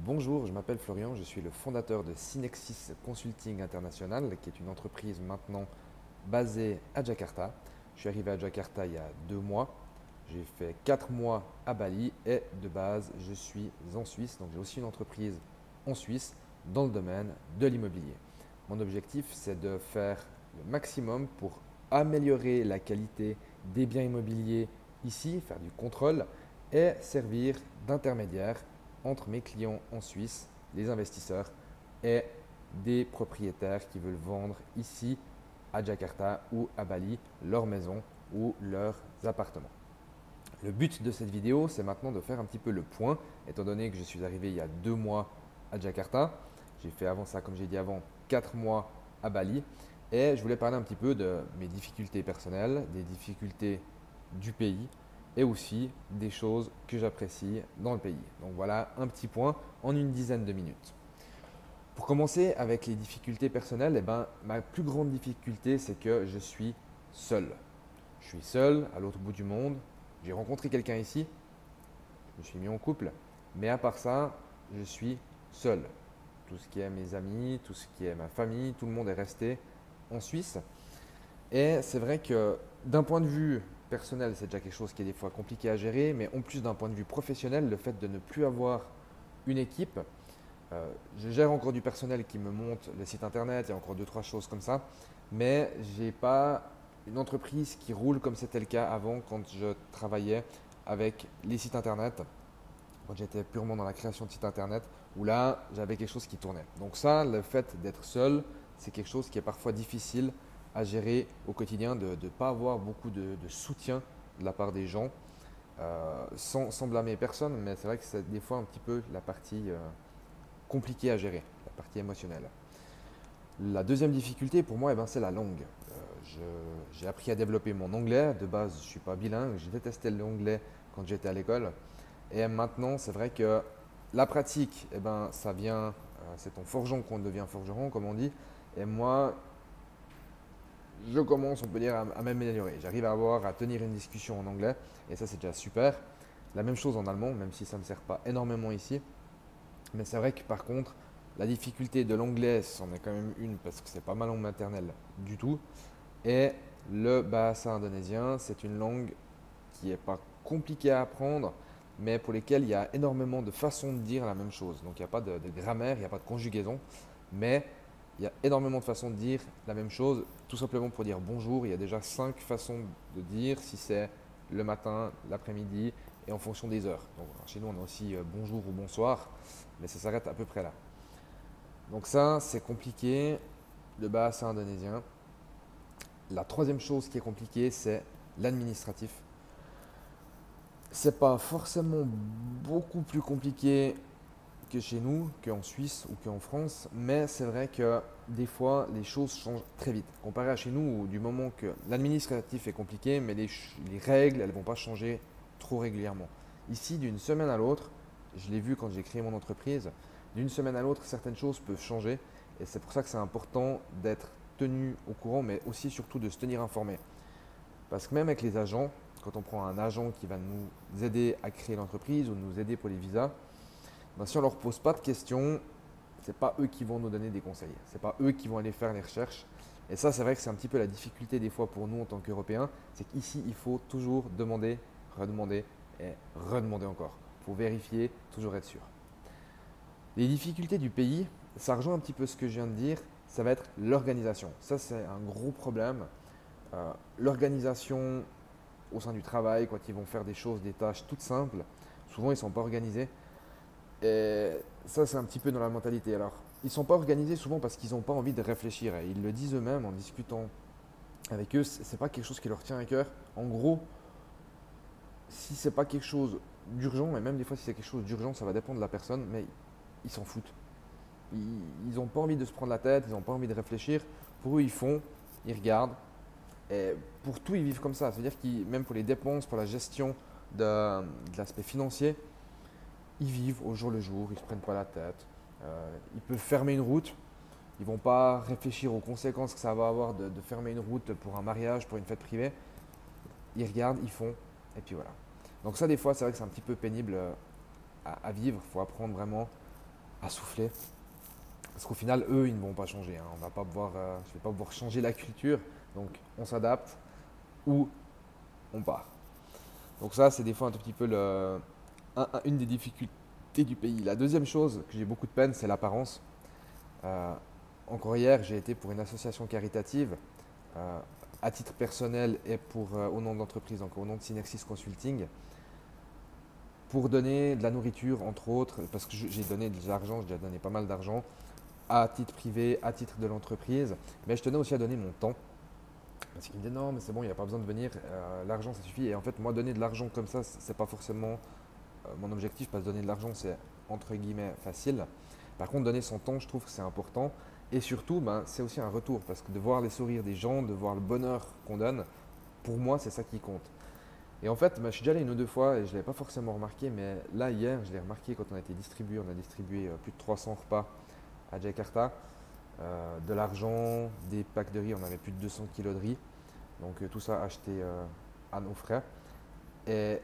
Bonjour, je m'appelle Florian, je suis le fondateur de Synexis Consulting International, qui est une entreprise maintenant basée à Jakarta. Je suis arrivé à Jakarta il y a 2 mois. J'ai fait 4 mois à Bali et de base, je suis en Suisse. Donc j'ai aussi une entreprise en Suisse dans le domaine de l'immobilier. Mon objectif, c'est de faire le maximum pour améliorer la qualité des biens immobiliers ici, faire du contrôle et servir d'intermédiaire entre mes clients en Suisse, les investisseurs et des propriétaires qui veulent vendre ici à Jakarta ou à Bali leur maison ou leurs appartements. Le but de cette vidéo, c'est maintenant de faire un petit peu le point, étant donné que je suis arrivé il y a 2 mois à Jakarta. J'ai fait avant ça, comme j'ai dit avant, 4 mois à Bali. Et je voulais parler un petit peu de mes difficultés personnelles, des difficultés du pays et aussi des choses que j'apprécie dans le pays. Donc voilà un petit point en une dizaine de minutes. Pour commencer avec les difficultés personnelles, ma plus grande difficulté, c'est que je suis seul. Je suis seul à l'autre bout du monde. J'ai rencontré quelqu'un ici, je me suis mis en couple, mais à part ça, je suis seul. Tout ce qui est mes amis, tout ce qui est ma famille, tout le monde est resté en Suisse. Et c'est vrai que d'un point de vue personnel, c'est déjà quelque chose qui est des fois compliqué à gérer, mais en plus d'un point de vue professionnel, le fait de ne plus avoir une équipe, je gère encore du personnel qui me monte le site internet, il y a encore deux, trois choses comme ça, mais je n'ai pas une entreprise qui roule comme c'était le cas avant quand je travaillais avec les sites internet, quand j'étais purement dans la création de sites internet, où là, j'avais quelque chose qui tournait. Donc ça, le fait d'être seul, c'est quelque chose qui est parfois difficile à gérer au quotidien, de ne pas avoir beaucoup de soutien de la part des gens, sans blâmer personne, mais c'est vrai que c'est des fois un petit peu la partie compliquée à gérer, la partie émotionnelle. La deuxième difficulté pour moi, c'est la langue. J'ai appris à développer mon anglais. De base, je ne suis pas bilingue. J'ai détesté l'anglais quand j'étais à l'école. Et maintenant, c'est vrai que la pratique, ça vient, c'est en forgeant qu'on devient forgeron, comme on dit. Et moi, je commence, on peut dire, à m'améliorer. J'arrive à tenir une discussion en anglais. Et ça, c'est déjà super. La même chose en allemand, même si ça ne me sert pas énormément ici. Mais c'est vrai que par contre, la difficulté de l'anglais, c'en est quand même une parce que c'est pas ma langue maternelle du tout. Et le bahasa indonésien, c'est une langue qui n'est pas compliquée à apprendre, mais pour lesquelles il y a énormément de façons de dire la même chose. Donc il n'y a pas de grammaire, il n'y a pas de conjugaison, mais il y a énormément de façons de dire la même chose. Tout simplement pour dire bonjour, il y a déjà 5 façons de dire si c'est le matin, l'après-midi et en fonction des heures. Donc chez nous, on a aussi bonjour ou bonsoir, mais ça s'arrête à peu près là. Donc ça, c'est compliqué, le bahasa indonésien. La troisième chose qui est compliquée, c'est l'administratif. C'est pas forcément beaucoup plus compliqué que chez nous, qu'en Suisse ou qu'en France, mais c'est vrai que des fois les choses changent très vite. Comparé à chez nous, où du moment que l'administratif est compliqué, mais les règles, elles ne vont pas changer trop régulièrement. Ici, d'une semaine à l'autre, je l'ai vu quand j'ai créé mon entreprise, d'une semaine à l'autre, certaines choses peuvent changer, et c'est pour ça que c'est important d'être tenu au courant, mais aussi surtout de se tenir informé. Parce que même avec les agents, quand on prend un agent qui va nous aider à créer l'entreprise ou nous aider pour les visas, si on ne leur pose pas de questions, ce n'est pas eux qui vont nous donner des conseils. Ce n'est pas eux qui vont aller faire les recherches. Et ça, c'est vrai que c'est un petit peu la difficulté des fois pour nous en tant qu'Européens. C'est qu'ici, il faut toujours demander, redemander et redemander encore pour vérifier, toujours être sûr. Les difficultés du pays, ça rejoint un petit peu ce que je viens de dire, ça va être l'organisation. Ça, c'est un gros problème. L'organisation au sein du travail, quand ils vont faire des choses, des tâches toutes simples, souvent ils ne sont pas organisés. Et ça, c'est un petit peu dans la mentalité. Alors, ils ne sont pas organisés souvent parce qu'ils n'ont pas envie de réfléchir. Et ils le disent eux-mêmes en discutant avec eux, ce n'est pas quelque chose qui leur tient à cœur. En gros, si c'est pas quelque chose d'urgent, et même des fois si c'est quelque chose d'urgent, ça va dépendre de la personne, mais ils s'en foutent. Ils n'ont pas envie de se prendre la tête, ils n'ont pas envie de réfléchir. Pour eux, ils font, ils regardent. Et pour tout, ils vivent comme ça. C'est-à-dire que même pour les dépenses, pour la gestion de l'aspect financier, ils vivent au jour le jour, ils ne se prennent pas la tête. Ils peuvent fermer une route, ils ne vont pas réfléchir aux conséquences que ça va avoir de fermer une route pour un mariage, pour une fête privée. Ils regardent, ils font, et puis voilà. Donc ça, des fois, c'est vrai que c'est un petit peu pénible à vivre. Il faut apprendre vraiment à souffler. Parce qu'au final, eux, ils ne vont pas changer, hein. On va pas pouvoir, je ne vais pas pouvoir changer la culture. Donc, on s'adapte ou on part. Donc ça, c'est des fois un tout petit peu une des difficultés du pays. La deuxième chose que j'ai beaucoup de peine, c'est l'apparence. Euh, Encore hier, j'ai été pour une association caritative euh, à titre personnel et au nom de l'entreprise, donc au nom de Synexis Consulting, pour donner de la nourriture, entre autres, parce que j'ai donné de l'argent, j'ai déjà donné pas mal d'argent, à titre privé, à titre de l'entreprise, mais je tenais aussi à donner mon temps. Parce qu'il me dit non, mais c'est bon, il n'y a pas besoin de venir, l'argent ça suffit. Et en fait, moi, donner de l'argent comme ça, c'est pas forcément mon objectif, parce que donner de l'argent, c'est entre guillemets facile. Par contre, donner son temps, je trouve que c'est important. Et surtout, ben, c'est aussi un retour, parce que de voir les sourires des gens, de voir le bonheur qu'on donne, pour moi, c'est ça qui compte. Et en fait, ben, je suis déjà allé une ou deux fois et je ne l'avais pas forcément remarqué, mais là, hier, je l'ai remarqué quand on a été distribué. On a distribué plus de 300 repas à Jakarta. De l'argent, des packs de riz, on avait plus de 200 kilos de riz. Donc tout ça acheté à nos frais. Et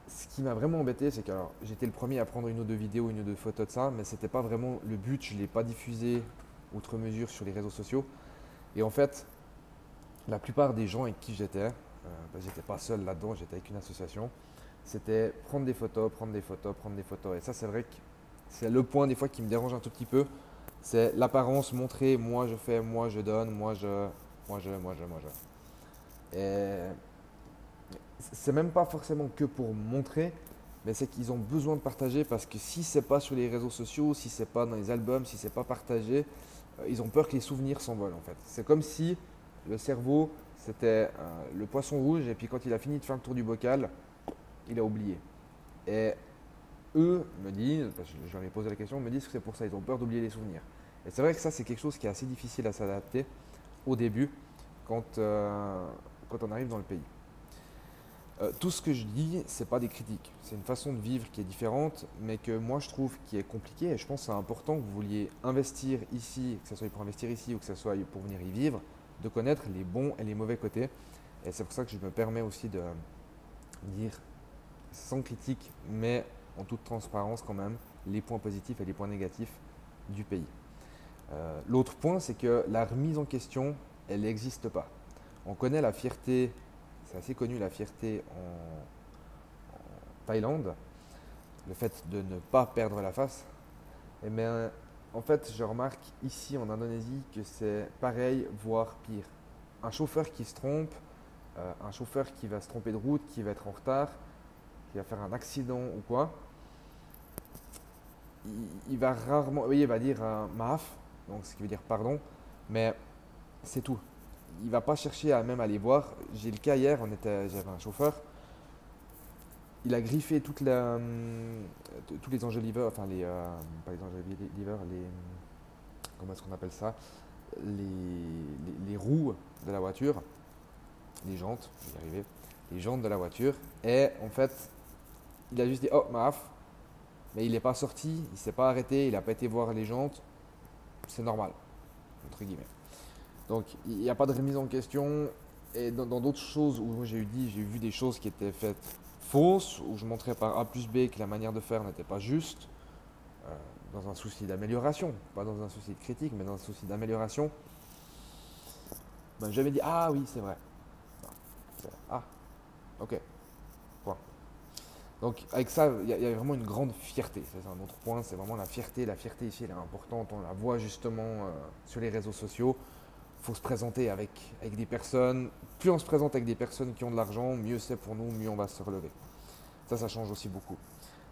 ce qui m'a vraiment embêté, c'est que j'étais le premier à prendre une ou deux vidéos, une ou deux photos de ça, mais c'était pas vraiment le but. Je ne l'ai pas diffusé outre mesure sur les réseaux sociaux. Et en fait, la plupart des gens avec qui j'étais, j'étais pas seul là-dedans, j'étais avec une association, c'était prendre des photos, prendre des photos, prendre des photos. Et ça, c'est vrai que c'est le point des fois qui me dérange un tout petit peu. C'est l'apparence, montrer moi je fais, moi je donne, moi je. Et c'est même pas forcément que pour montrer, mais c'est qu'ils ont besoin de partager parce que si c'est pas sur les réseaux sociaux, si c'est pas dans les albums, si c'est pas partagé, ils ont peur que les souvenirs s'envolent en fait. C'est comme si le cerveau c'était le poisson rouge et puis quand il a fini de faire le tour du bocal, il a oublié. Et eux me disent, parce que je leur ai posé la question, me disent que c'est pour ça, ils ont peur d'oublier les souvenirs. Et c'est vrai que ça c'est quelque chose qui est assez difficile à s'adapter au début quand on arrive dans le pays. Tout ce que je dis, c'est pas des critiques. C'est une façon de vivre qui est différente, mais que moi je trouve qui est compliquée. Et je pense que c'est important que vous vouliez investir ici, que ce soit pour investir ici ou que ce soit pour venir y vivre, de connaître les bons et les mauvais côtés. Et c'est pour ça que je me permets aussi de dire sans critique, mais en toute transparence quand même, les points positifs et les points négatifs du pays. L'autre point, c'est que la remise en question, elle n'existe pas. On connaît la fierté, c'est assez connu la fierté en Thaïlande, le fait de ne pas perdre la face. Et bien, en fait, je remarque ici en Indonésie que c'est pareil, voire pire. Un chauffeur qui se trompe, un chauffeur qui va se tromper de route, qui va être en retard, qui va faire un accident ou quoi, il va rarement, oui, il va dire maaf, donc ce qui veut dire pardon, mais c'est tout. Il va pas chercher à même aller voir. J'ai le cas hier, j'avais un chauffeur, il a griffé tous les enjoliveurs, enfin pas les enjoliveurs, comment est-ce qu'on appelle ça, les roues de la voiture, les jantes, je vais y arriver, les jantes de la voiture, et en fait, il a juste dit oh maaf, mais il n'est pas sorti, il s'est pas arrêté, il n'a pas été voir les jantes, c'est normal, entre guillemets. Donc il n'y a pas de remise en question. Et dans d'autres choses où j'ai vu des choses qui étaient faites fausses, où je montrais par A plus B que la manière de faire n'était pas juste, dans un souci d'amélioration, pas dans un souci de critique, mais dans un souci d'amélioration, ben, j'avais dit ah oui c'est vrai. Ah ok. Point. Donc avec ça, il y a vraiment une grande fierté. C'est un autre point, c'est vraiment la fierté. La fierté ici, elle est importante. On la voit justement sur les réseaux sociaux. Il faut se présenter avec des personnes. Plus on se présente avec des personnes qui ont de l'argent, mieux c'est pour nous, mieux on va se relever. Ça change aussi beaucoup.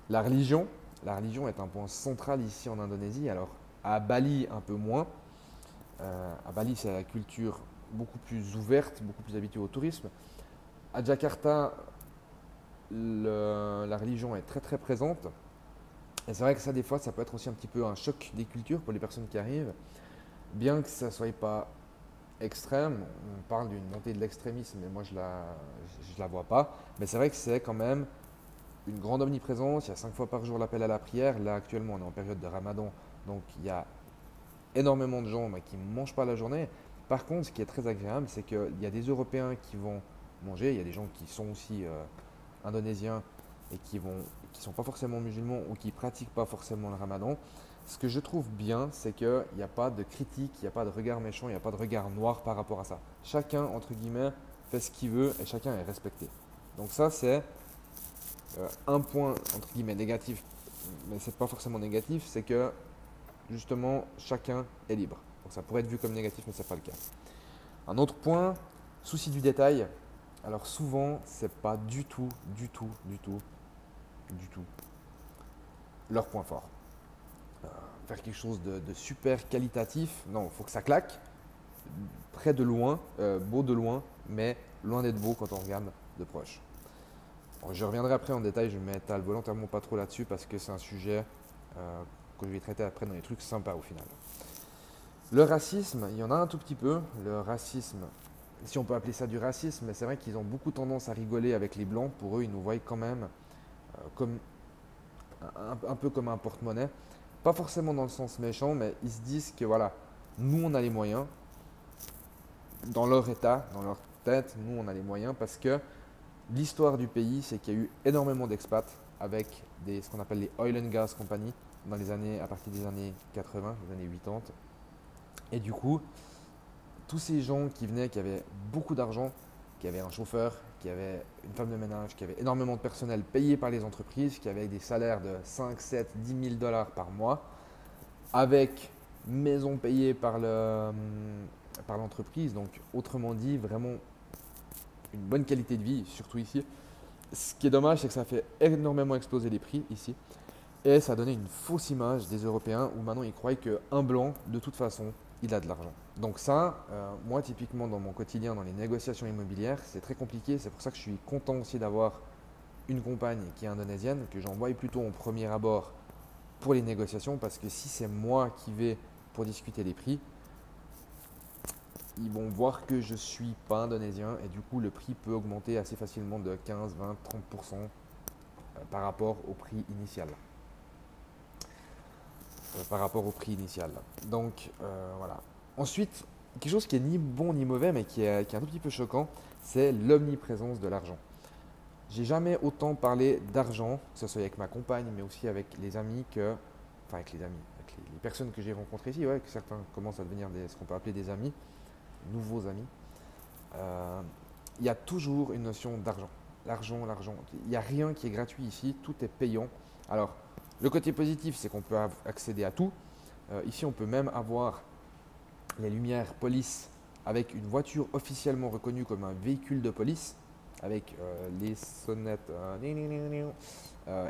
La religion est un point central ici en Indonésie. Alors à Bali, un peu moins. À Bali, c'est la culture beaucoup plus ouverte, beaucoup plus habituée au tourisme. À Jakarta, la religion est très très présente. Et c'est vrai que ça, des fois, ça peut être aussi un petit peu un choc des cultures pour les personnes qui arrivent. Bien que ça ne soit pas extrême, on parle d'une montée de l'extrémisme, mais moi je la vois pas. Mais c'est vrai que c'est quand même une grande omniprésence. Il y a 5 fois par jour l'appel à la prière. Là, actuellement, on est en période de Ramadan, donc il y a énormément de gens qui ne mangent pas la journée. Par contre, ce qui est très agréable, c'est qu'il y a des Européens qui vont manger. Il y a des gens qui sont aussi indonésiens et qui ne sont pas forcément musulmans ou qui ne pratiquent pas forcément le ramadan, ce que je trouve bien, c'est qu'il n'y a pas de critique, il n'y a pas de regard méchant, il n'y a pas de regard noir par rapport à ça. Chacun, entre guillemets, fait ce qu'il veut et chacun est respecté. Donc ça, c'est un point, entre guillemets, négatif, mais c'est pas forcément négatif, c'est que justement, chacun est libre. Donc ça pourrait être vu comme négatif, mais ce n'est pas le cas. Un autre point, souci du détail. Alors souvent, c'est pas du tout leur point fort. Faire quelque chose de super qualitatif, non, il faut que ça claque, près de loin, beau de loin, mais loin d'être beau quand on regarde de proche. Bon, je reviendrai après en détail, je ne m'étale volontairement pas trop là-dessus parce que c'est un sujet que je vais traiter après dans les trucs sympas au final. Le racisme, il y en a un tout petit peu. Le racisme, si on peut appeler ça du racisme, mais c'est vrai qu'ils ont beaucoup tendance à rigoler avec les blancs. Pour eux, ils nous voient quand même comme un peu comme un porte-monnaie. Pas forcément dans le sens méchant, mais ils se disent que voilà, nous on a les moyens. Dans leur état, dans leur tête, nous on a les moyens parce que l'histoire du pays, c'est qu'il y a eu énormément d'expats avec ce qu'on appelle les oil and gas companies dans les années, à partir des années 80, des années 80. Et du coup, tous ces gens qui venaient, qui avaient beaucoup d'argent, qui avaient un chauffeur, qui avaient une femme de ménage, qui avaient énormément de personnel payé par les entreprises, qui avaient des salaires de 5, 7, 10 000 dollars par mois, avec maison payée par l'entreprise. Donc, autrement dit, vraiment une bonne qualité de vie, surtout ici. Ce qui est dommage, c'est que ça fait énormément exploser les prix ici. Et ça a donné une fausse image des Européens où maintenant ils croient qu'un blanc, de toute façon, il a de l'argent. Donc ça, moi typiquement dans mon quotidien, dans les négociations immobilières, c'est très compliqué. C'est pour ça que je suis content aussi d'avoir une compagne qui est indonésienne, que j'envoie plutôt en premier abord pour les négociations, parce que si c'est moi qui vais pour discuter les prix, ils vont voir que je ne suis pas indonésien et du coup le prix peut augmenter assez facilement de 15, 20, 30% par rapport au prix initial. Donc voilà. Ensuite, quelque chose qui est ni bon ni mauvais, mais qui est un tout petit peu choquant, c'est l'omniprésence de l'argent. J'ai jamais autant parlé d'argent, que ce soit avec ma compagne, mais aussi avec les amis enfin avec les amis, avec les personnes que j'ai rencontrées ici, ouais, que certains commencent à devenir ce qu'on peut appeler des amis, nouveaux amis. Il y a toujours une notion d'argent. L'argent. Il n'y a rien qui est gratuit ici, tout est payant. Alors, le côté positif, c'est qu'on peut accéder à tout. Ici, on peut même avoir les lumières police avec une voiture officiellement reconnue comme un véhicule de police, avec les sonnettes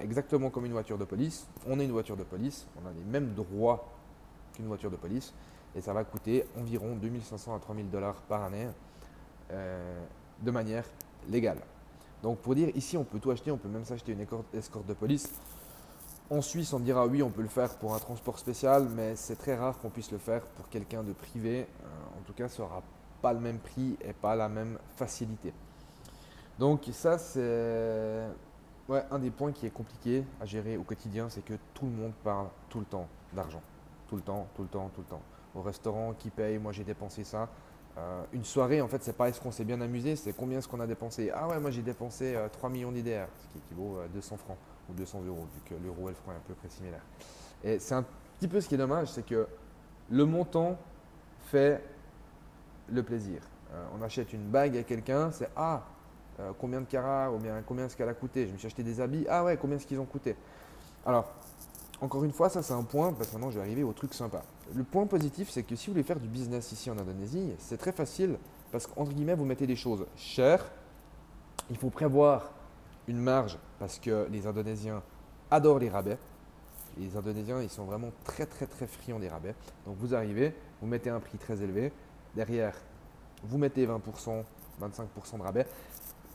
exactement comme une voiture de police. On est une voiture de police, on a les mêmes droits qu'une voiture de police et ça va coûter environ 2500 à 3000 dollars par année de manière légale. Donc pour dire, ici on peut tout acheter, on peut même s'acheter une escorte de police. En Suisse, on dira oui, on peut le faire pour un transport spécial, mais c'est très rare qu'on puisse le faire pour quelqu'un de privé. En tout cas, ça n'aura pas le même prix et pas la même facilité. Donc ça, c'est un des points qui est compliqué à gérer au quotidien, c'est que tout le monde parle tout le temps d'argent. Tout le temps. Au restaurant, qui paye, moi j'ai dépensé ça. Une soirée, en fait, c'est pas est-ce qu'on s'est bien amusé, c'est combien est-ce qu'on a dépensé. Ah ouais, moi j'ai dépensé 3 millions d'IDR, ce qui équivaut à 200 francs ou 200 euros, vu que l'euro et le franc est à peu près similaire. Et c'est un petit peu ce qui est dommage, c'est que le montant fait le plaisir. On achète une bague à quelqu'un, c'est combien de carats ou bien combien est-ce qu'elle a coûté. Je me suis acheté des habits, ah ouais, combien est-ce qu'ils ont coûté. Alors, encore une fois, ça c'est un point, parce que maintenant je vais arriver au truc sympa. Le point positif, c'est que si vous voulez faire du business ici en Indonésie, c'est très facile parce qu'entre guillemets, vous mettez des choses chères. Il faut prévoir une marge parce que les Indonésiens adorent les rabais. Les Indonésiens, ils sont vraiment très friands des rabais. Donc vous arrivez, vous mettez un prix très élevé. Derrière, vous mettez 20%, 25% de rabais.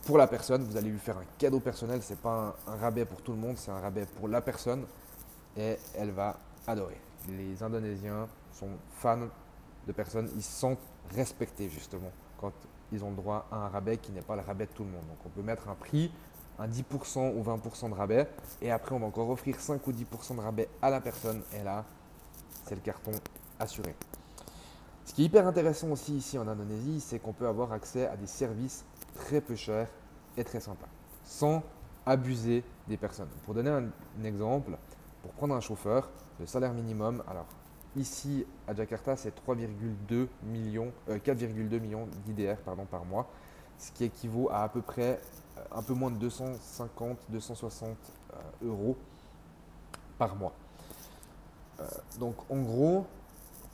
Pour la personne, vous allez lui faire un cadeau personnel. Ce n'est pas un rabais pour tout le monde, c'est un rabais pour la personne. Et elle va adorer. Les Indonésiens sont fans de personnes, ils se sentent respectés justement quand ils ont le droit à un rabais qui n'est pas le rabais de tout le monde. Donc on peut mettre un prix, un 10% ou 20% de rabais et après on va encore offrir 5 ou 10% de rabais à la personne et là, c'est le carton assuré. Ce qui est hyper intéressant aussi ici en Indonésie, c'est qu'on peut avoir accès à des services très peu chers et très sympas, sans abuser des personnes. Pour donner un exemple, pour prendre un chauffeur, le salaire minimum, alors ici à Jakarta, c'est 3,2 millions, 4,2 millions d'IDR par mois, ce qui équivaut à peu près un peu moins de 250-260 euros par mois. Donc en gros,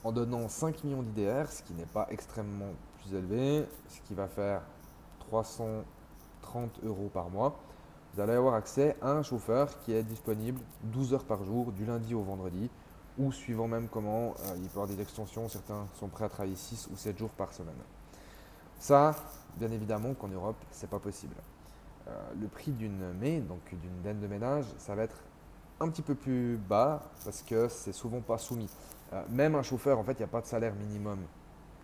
en donnant 5 millions d'IDR, ce qui n'est pas extrêmement plus élevé, ce qui va faire 330 euros par mois, vous allez avoir accès à un chauffeur qui est disponible 12 heures par jour, du lundi au vendredi, ou suivant même comment il peut y avoir des extensions, certains sont prêts à travailler 6 ou 7 jours par semaine. Ça, bien évidemment qu'en Europe, c'est pas possible. Le prix d'une maid, donc d'une dinde de ménage, ça va être un petit peu plus bas parce que c'est souvent pas soumis. Même un chauffeur, en fait, il n'y a pas de salaire minimum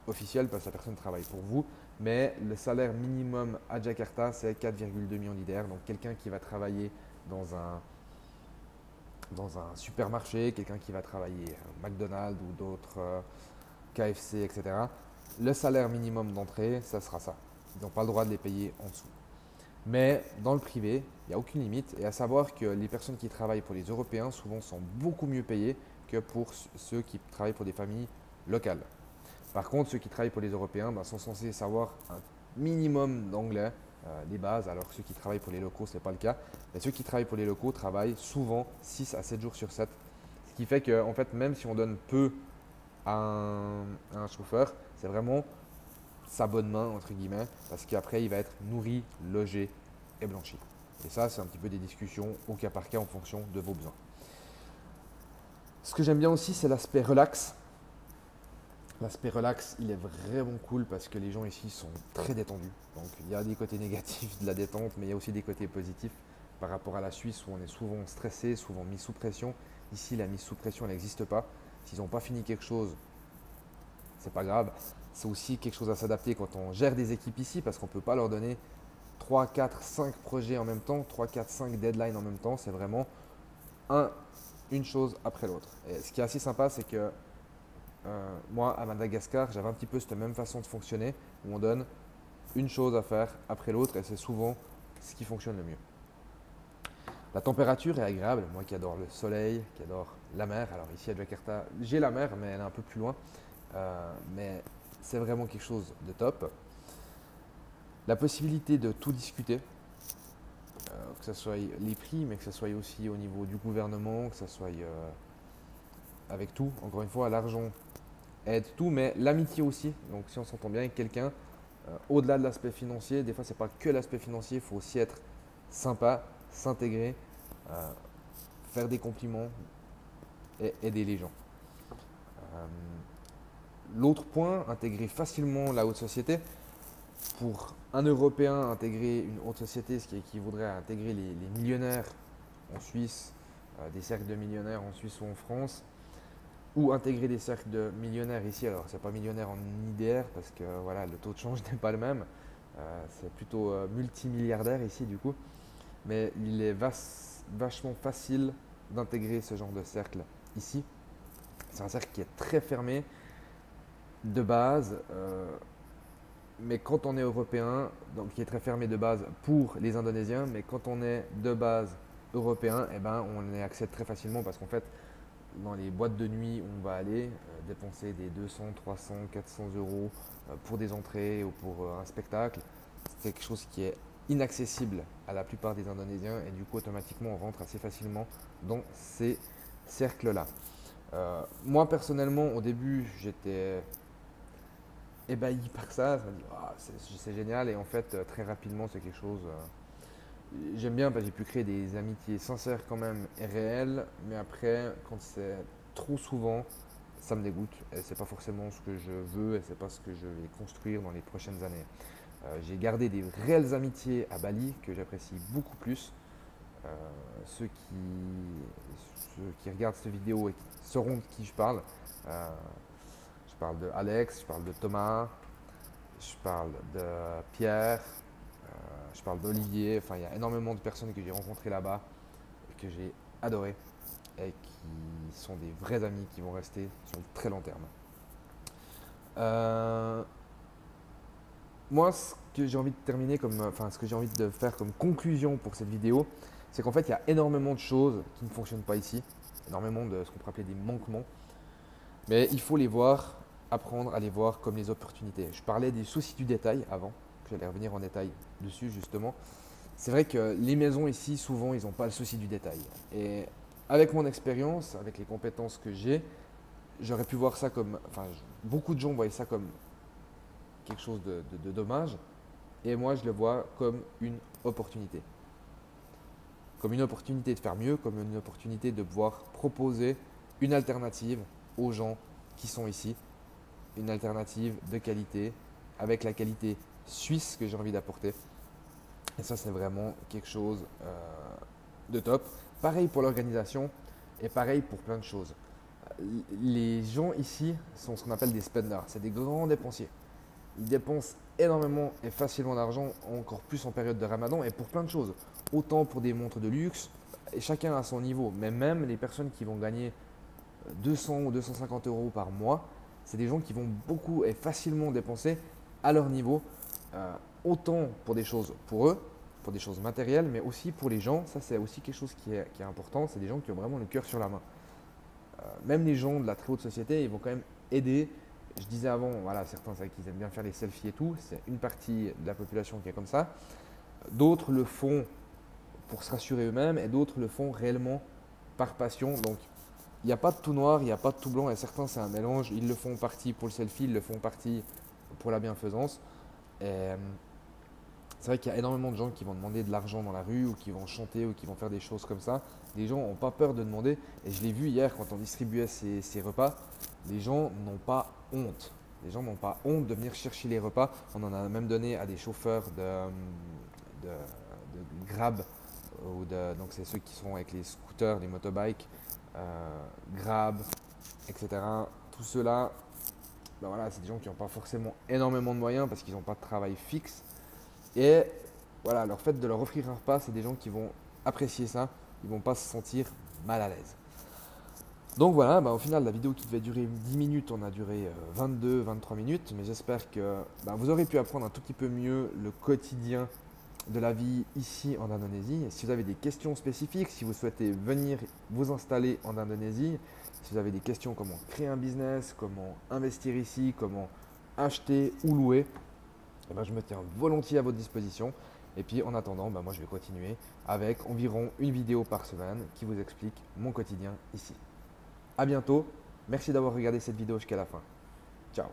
officiel parce que la personne travaille pour vous, mais le salaire minimum à Jakarta, c'est 4,2 millions d'IDR. Donc quelqu'un qui va travailler dans un supermarché, quelqu'un qui va travailler à McDonald's ou d'autres KFC, etc. Le salaire minimum d'entrée, ça sera ça. Ils n'ont pas le droit de les payer en dessous. Mais dans le privé, il n'y a aucune limite. Et à savoir que les personnes qui travaillent pour les Européens, souvent, sont beaucoup mieux payées que pour ceux qui travaillent pour des familles locales. Par contre, ceux qui travaillent pour les Européens sont censés savoir un minimum d'anglais, les bases, alors que ceux qui travaillent pour les locaux, ce n'est pas le cas. Mais ceux qui travaillent pour les locaux travaillent souvent 6 à 7 jours sur 7. Ce qui fait que, en fait, même si on donne peu à un chauffeur, c'est vraiment sa bonne main, entre guillemets, parce qu'après, il va être nourri, logé et blanchi. Et ça, c'est un petit peu des discussions au cas par cas en fonction de vos besoins. Ce que j'aime bien aussi, c'est l'aspect relax. L'aspect relax, il est vraiment cool parce que les gens ici sont très détendus. Donc, il y a des côtés négatifs de la détente, mais il y a aussi des côtés positifs par rapport à la Suisse où on est souvent stressé, souvent mis sous pression. Ici, la mise sous pression, elle n'existe pas. S'ils n'ont pas fini quelque chose, c'est pas grave. C'est aussi quelque chose à s'adapter quand on gère des équipes ici parce qu'on ne peut pas leur donner 3, 4, 5 projets en même temps, 3, 4, 5 deadlines en même temps. C'est vraiment une chose après l'autre. Et ce qui est assez sympa, c'est que moi, à Madagascar, j'avais un petit peu cette même façon de fonctionner où on donne une chose à faire après l'autre et c'est souvent ce qui fonctionne le mieux. La température est agréable, moi qui adore le soleil, qui adore la mer. Alors ici à Jakarta, j'ai la mer, mais elle est un peu plus loin. Mais c'est vraiment quelque chose de top. La possibilité de tout discuter, que ce soit les prix, mais que ce soit aussi au niveau du gouvernement, que ce soit avec tout. Encore une fois, l'argent aide tout, mais l'amitié aussi. Donc si on s'entend bien avec quelqu'un, au-delà de l'aspect financier, des fois c'est pas que l'aspect financier, il faut aussi être sympa, s'intégrer, euh, faire des compliments et aider les gens. Euh, L'autre point, intégrer facilement la haute société. Pour un Européen, intégrer une haute société, ce qui équivaudrait à intégrer les millionnaires en Suisse, des cercles de millionnaires en Suisse ou en France, ou intégrer des cercles de millionnaires ici. Alors, c'est pas millionnaire en IDR parce que voilà, le taux de change n'est pas le même. C'est plutôt multimilliardaire ici du coup. Mais il est vachement facile d'intégrer ce genre de cercle ici. C'est un cercle qui est très fermé de base, mais quand on est européen, donc qui est très fermé de base pour les Indonésiens, mais quand on est de base européen, eh ben, on y accède très facilement parce qu'en fait, dans les boîtes de nuit où on va aller, dépenser des 200, 300, 400 euros pour des entrées ou pour un spectacle, c'est quelque chose qui est inaccessible à la plupart des Indonésiens et du coup automatiquement on rentre assez facilement dans ces cercles-là. Moi personnellement au début j'étais ébahi par ça, je me dis ah, c'est génial et en fait très rapidement c'est quelque chose j'aime bien parce que j'ai pu créer des amitiés sincères quand même et réelles, mais après quand c'est trop souvent ça me dégoûte et c'est pas forcément ce que je veux et c'est pas ce que je vais construire dans les prochaines années. J'ai gardé des réelles amitiés à Bali que j'apprécie beaucoup plus. Euh, ceux, qui regardent cette vidéo et qui sauront de qui je parle. Euh, je parle de Alex, je parle de Thomas, je parle de Pierre, je parle d'Olivier. Enfin, il y a énormément de personnes que j'ai rencontrées là-bas et que j'ai adorées et qui sont des vrais amis qui vont rester sur le très long terme. moi, ce que j'ai envie de terminer ce que j'ai envie de faire comme conclusion pour cette vidéo, c'est qu'en fait, il y a énormément de choses qui ne fonctionnent pas ici, énormément de ce qu'on pourrait appeler des manquements, mais il faut les voir, apprendre à les voir comme les opportunités. Je parlais des soucis du détail avant, que j'allais revenir en détail dessus justement. C'est vrai que les maisons ici, souvent, ils n'ont pas le souci du détail. Et avec mon expérience, avec les compétences que j'ai, j'aurais pu voir ça comme, beaucoup de gens voyaient ça comme quelque chose de dommage, et moi je le vois comme une opportunité. Comme une opportunité de faire mieux, comme une opportunité de pouvoir proposer une alternative aux gens qui sont ici, une alternative de qualité, avec la qualité suisse que j'ai envie d'apporter. Et ça, c'est vraiment quelque chose de top. Pareil pour l'organisation et pareil pour plein de choses. Les gens ici sont ce qu'on appelle des spenders, c'est des grands dépensiers. Ils dépensent énormément et facilement d'argent, encore plus en période de Ramadan et pour plein de choses. Autant pour des montres de luxe, et chacun à son niveau. Mais même les personnes qui vont gagner 200 ou 250 euros par mois, c'est des gens qui vont beaucoup et facilement dépenser à leur niveau, autant pour des choses pour eux, pour des choses matérielles, mais aussi pour les gens. Ça, c'est aussi quelque chose qui est important. C'est des gens qui ont vraiment le cœur sur la main. Même les gens de la très haute société, ils vont quand même aider. Je disais avant, voilà, certains savent qu'ils aiment bien faire les selfies et tout. C'est une partie de la population qui est comme ça. D'autres le font pour se rassurer eux-mêmes et d'autres le font réellement par passion. Donc, il n'y a pas de tout noir, il n'y a pas de tout blanc. Et certains, c'est un mélange. Ils le font partie pour le selfie, ils le font partie pour la bienfaisance. Et c'est vrai qu'il y a énormément de gens qui vont demander de l'argent dans la rue ou qui vont chanter ou qui vont faire des choses comme ça. Les gens n'ont pas peur de demander. Et je l'ai vu hier quand on distribuait ces repas. Les gens n'ont pas honte. Les gens n'ont pas honte de venir chercher les repas. On en a même donné à des chauffeurs de Grab. Donc c'est ceux qui sont avec les scooters, les motobikes, Grab, etc. Tout cela, ben voilà, c'est des gens qui n'ont pas forcément énormément de moyens parce qu'ils n'ont pas de travail fixe. Et voilà, leur fait de leur offrir un repas, c'est des gens qui vont apprécier ça, ils ne vont pas se sentir mal à l'aise. Donc voilà, bah au final, la vidéo qui devait durer 10 minutes, on a duré 22-23 minutes, mais j'espère que vous aurez pu apprendre un tout petit peu mieux le quotidien de la vie ici en Indonésie. Et si vous avez des questions spécifiques, si vous souhaitez venir vous installer en Indonésie, si vous avez des questions comment créer un business, comment investir ici, comment acheter ou louer, eh ben, je me tiens volontiers à votre disposition. Et puis en attendant, moi je vais continuer avec environ une vidéo par semaine qui vous explique mon quotidien ici. À bientôt, merci d'avoir regardé cette vidéo jusqu'à la fin. Ciao.